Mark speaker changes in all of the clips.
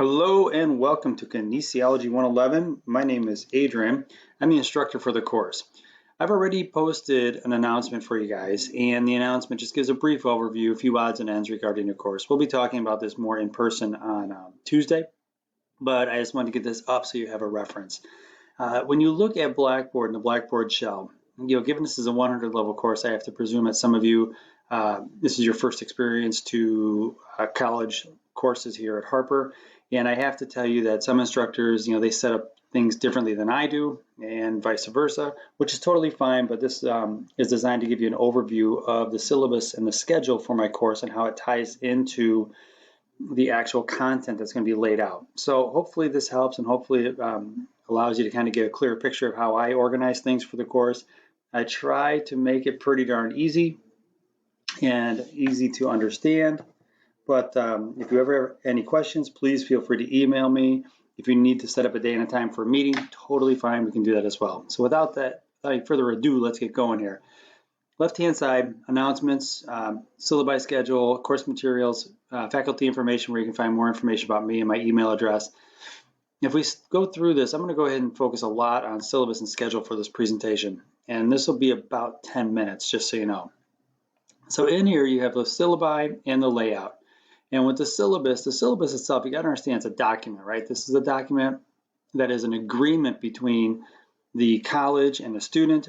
Speaker 1: Hello and welcome to Kinesiology 111. My name is Adrian. I'm the instructor for the course. I've already posted an announcement for you guys, and the announcement just gives a brief overview, a few odds and ends regarding the course. We'll be talking about this more in person on Tuesday, but I just wanted to get this up so you have a reference. When you look at Blackboard and the Blackboard shell, given this is a 100 level course, I have to presume that some of you, this is your first experience to college courses here at Harper. And I have to tell you that some instructors, they set up things differently than I do and vice versa, which is totally fine. But this is designed to give you an overview of the syllabus and the schedule for my course and how it ties into the actual content that's going to be laid out. So hopefully this helps, and hopefully it allows you to kind of get a clearer picture of how I organize things for the course. I try to make it pretty darn easy and easy to understand. But if you ever have any questions, please feel free to email me. If you need to set up a day and a time for a meeting, totally fine. We can do that as well. So without further ado, let's get going here. Left-hand side, announcements, syllabi schedule, course materials, faculty information where you can find more information about me and my email address. If we go through this, I'm going to go ahead and focus a lot on syllabus and schedule for this presentation. And this will be about 10 minutes, just so you know. So in here, you have the syllabi and the layout. And with the syllabus itself, you got to understand it's a document, right? This is a document that is an agreement between the college and the student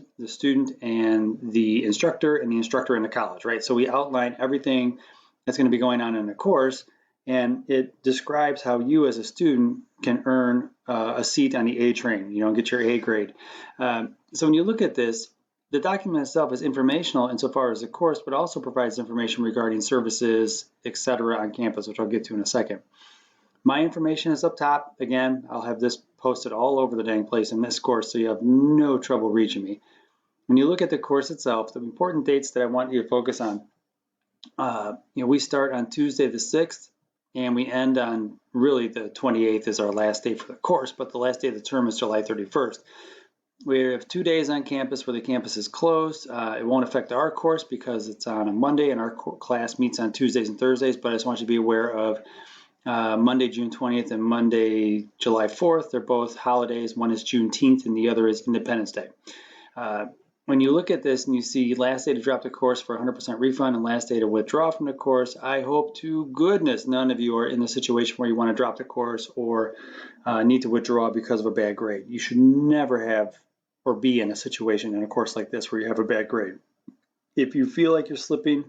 Speaker 1: and the instructor and the college, right? So we outline everything that's going to be going on in the course, and it describes how you as a student can earn a seat on the A train, get your A grade. So when you look at this, the document itself is informational insofar as the course, but also provides information regarding services, etc. on campus, which I'll get to in a second. My information is up top. Again, I'll have this posted all over the dang place in this course, so you have no trouble reaching me. When you look at the course itself, the important dates that I want you to focus on, we start on Tuesday the 6th, and we end on really the 28th is our last day for the course, but the last day of the term is July 31st. We have 2 days on campus where the campus is closed. It won't affect our course because it's on a Monday and our class meets on Tuesdays and Thursdays, but I just want you to be aware of Monday, June 20th and Monday, July 4th. They're both holidays. One is Juneteenth and the other is Independence Day. When you look at this and you see last day to drop the course for 100% refund and last day to withdraw from the course, I hope to goodness none of you are in the situation where you want to drop the course or need to withdraw because of a bad grade. You should never have or be in a situation in a course like this where you have a bad grade. If you feel like you're slipping,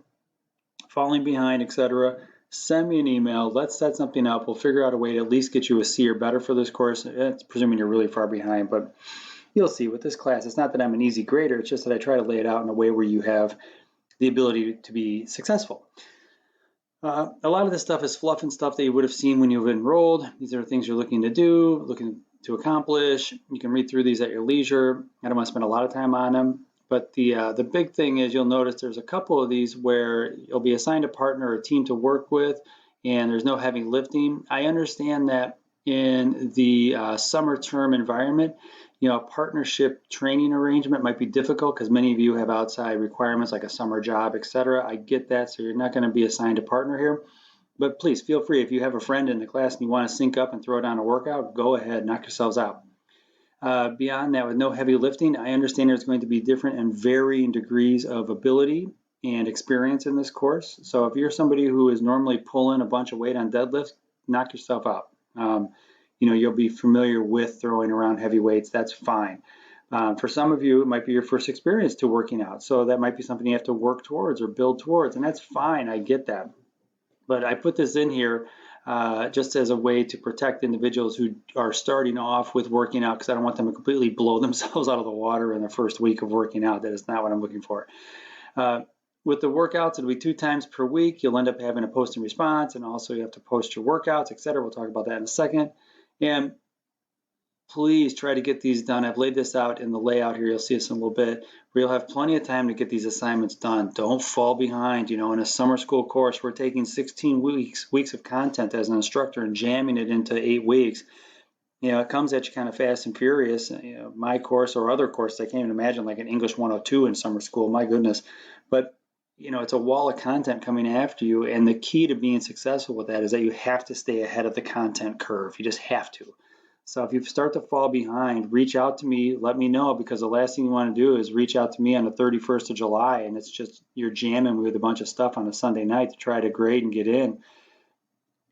Speaker 1: falling behind, etc., send me an email. Let's set something up. We'll figure out a way to at least get you a C or better for this course. It's presuming you're really far behind, but you'll see with this class, it's not that I'm an easy grader, it's just that I try to lay it out in a way where you have the ability to be successful. A lot of this stuff is fluff and stuff that you would have seen when you've enrolled. These are things you're looking to do, looking to accomplish. You can read through these at your leisure. I don't want to spend a lot of time on them, but the big thing is you'll notice there's a couple of these where you'll be assigned a partner or a team to work with, and there's no heavy lifting. I understand that in the summer term environment, a partnership training arrangement might be difficult because many of you have outside requirements like a summer job, etc. I get that, so you're not going to be assigned a partner here. But please feel free, if you have a friend in the class and you want to sync up and throw down a workout, go ahead, knock yourselves out. Beyond that, with no heavy lifting, I understand there's going to be different and varying degrees of ability and experience in this course. So if you're somebody who is normally pulling a bunch of weight on deadlifts, knock yourself out. You'll be familiar with throwing around heavy weights. That's fine. For some of you, it might be your first experience to working out. So that might be something you have to work towards or build towards, and that's fine. I get that. But I put this in here just as a way to protect individuals who are starting off with working out, because I don't want them to completely blow themselves out of the water in the first week of working out. That is not what I'm looking for. With the workouts, it'll be 2 times per week. You'll end up having a post and response, and also you have to post your workouts, etc. We'll talk about that in a second. And please try to get these done. I've laid this out in the layout here. You'll see this in a little bit, where you'll have plenty of time to get these assignments done. Don't fall behind. In a summer school course, we're taking 16 weeks of content as an instructor and jamming it into 8 weeks. It comes at you kind of fast and furious. My course or other courses, I can't even imagine like an English 102 in summer school. My goodness. But it's a wall of content coming after you, and the key to being successful with that is that you have to stay ahead of the content curve. You just have to. So if you start to fall behind, reach out to me, let me know, because the last thing you want to do is reach out to me on the 31st of July and it's just you're jamming me with a bunch of stuff on a Sunday night to try to grade and get in.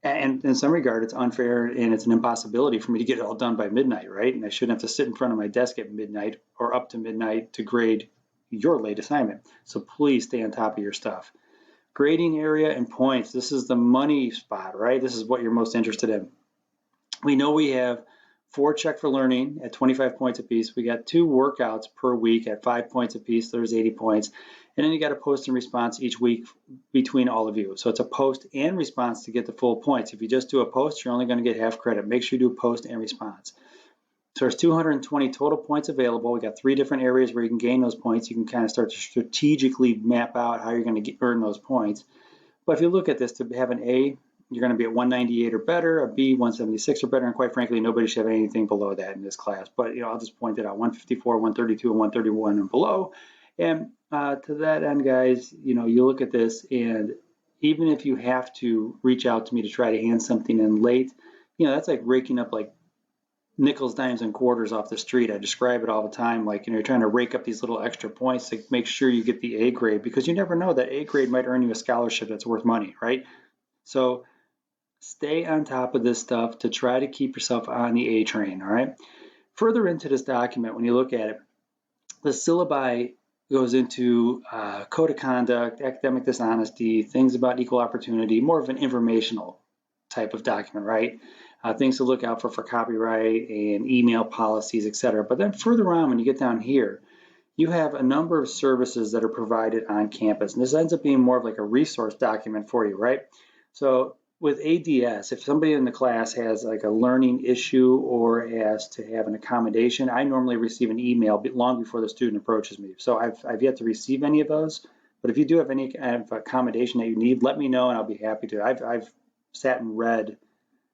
Speaker 1: And in some regard, it's unfair and it's an impossibility for me to get it all done by midnight, right? And I shouldn't have to sit in front of my desk at midnight or up to midnight to grade your late assignment. So please stay on top of your stuff. Grading area and points. This is the money spot, right? This is what you're most interested in. We know we have 4 check for learning at 25 points apiece. We got 2 workouts per week at 5 points apiece. There's 80 points. And then you got a post and response each week between all of you. So it's a post and response to get the full points. If you just do a post, you're only going to get half credit. Make sure you do a post and response. So there's 220 total points available. We got 3 different areas where you can gain those points. You can kind of start to strategically map out how you're going to earn those points. But if you look at this, to have an A, you're going to be at 198 or better, a B, 176 or better, and quite frankly, nobody should have anything below that in this class. But I'll just point it out: 154, 132, and 131 and below. And to that end, guys, you look at this, and even if you have to reach out to me to try to hand something in late, that's like raking up like nickels, dimes, and quarters off the street. I describe it all the time, like you're trying to rake up these little extra points to make sure you get the A grade, because you never know, that A grade might earn you a scholarship that's worth money, right? So stay on top of this stuff to try to keep yourself on the A train, all right? Further into this document, when you look at it, the syllabi goes into code of conduct, academic dishonesty, things about equal opportunity, more of an informational type of document, right? Things to look out for copyright and email policies, etc. But then further on, when you get down here, you have a number of services that are provided on campus. And this ends up being more of like a resource document for you, right? So with ADS, if somebody in the class has like a learning issue or has to have an accommodation, I normally receive an email long before the student approaches me. So I've yet to receive any of those. But if you do have any kind of accommodation that you need, let me know and I'll be happy to. I've sat and read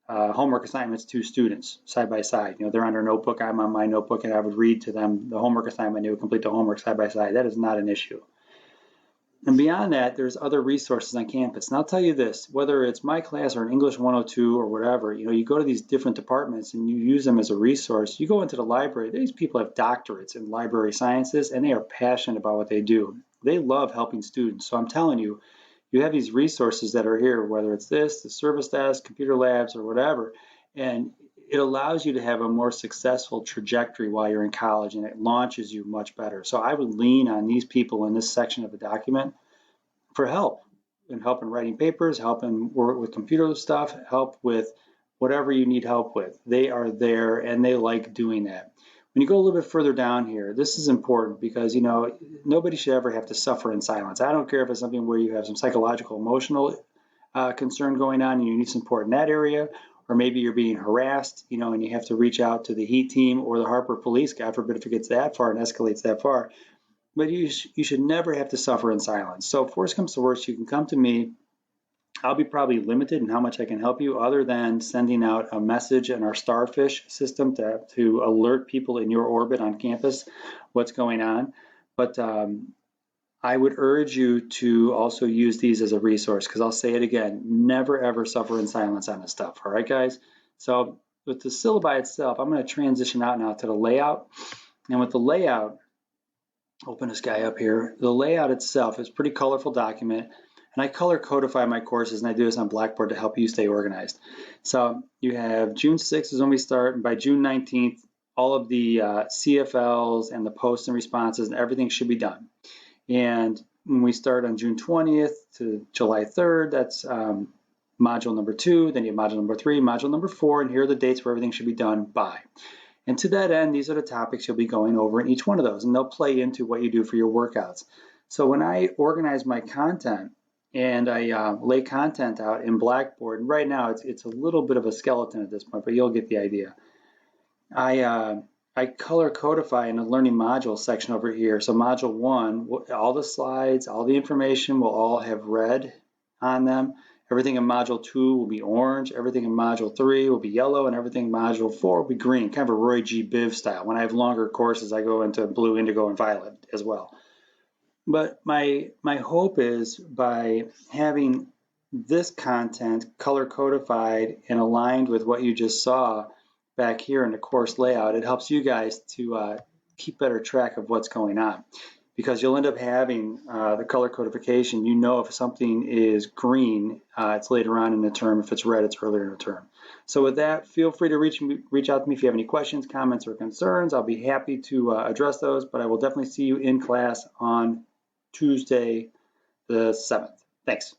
Speaker 1: homework assignments to students side by side. They're on their notebook, I'm on my notebook, and I would read to them the homework assignment. They would complete the homework side by side. That is not an issue. And beyond that, there's other resources on campus. And I'll tell you this, whether it's my class or an English 102 or whatever, you go to these different departments and you use them as a resource. You go into the library, these people have doctorates in library sciences and they are passionate about what they do. They love helping students. So I'm telling you, you have these resources that are here, whether it's this, the service desk, computer labs, or whatever, and it allows you to have a more successful trajectory while you're in college, and it launches you much better. So I would lean on these people in this section of the document for help in writing papers, help in work with computer stuff, help with whatever you need help with. They are there and they like doing that. When you go a little bit further down here, this is important because, nobody should ever have to suffer in silence. I don't care if it's something where you have some psychological, emotional concern going on and you need support in that area, or maybe you're being harassed, and you have to reach out to the HEAT team or the Harper police, God forbid if it gets that far and escalates that far. But you should never have to suffer in silence. So if worse comes to worse, you can come to me. I'll be probably limited in how much I can help you, other than sending out a message in our Starfish system to alert people in your orbit on campus what's going on. But I would urge you to also use these as a resource, because I'll say it again, never ever suffer in silence on this stuff. All right, guys? So with the syllabi itself, I'm going to transition out now to the layout. And with the layout, open this guy up here. The layout itself is a pretty colorful document. And I color codify my courses, and I do this on Blackboard to help you stay organized. So you have June 6th is when we start, and by June 19th, all of the CFLs and the posts and responses and everything should be done. And when we start on June 20th to July 3rd, that's module number 2, then you have module number 3, module number 4, and here are the dates where everything should be done by. And to that end, these are the topics you'll be going over in each one of those, and they'll play into what you do for your workouts. So when I organize my content, and I lay content out in Blackboard, and right now it's a little bit of a skeleton at this point, but you'll get the idea. I color codify in the learning module section over here. So module 1, all the slides, all the information will all have red on them. Everything in module 2 will be orange, everything in module 3 will be yellow, and everything in module 4 will be green, kind of a Roy G. Biv style. When I have longer courses, I go into blue, indigo, and violet as well. But my hope is by having this content color codified and aligned with what you just saw back here in the course layout, it helps you guys to keep better track of what's going on, because you'll end up having the color codification. You know if something is green, it's later on in the term. If it's red, it's earlier in the term. So with that, feel free to reach out to me if you have any questions, comments, or concerns. I'll be happy to address those, but I will definitely see you in class on Tuesday the 7th. Thanks.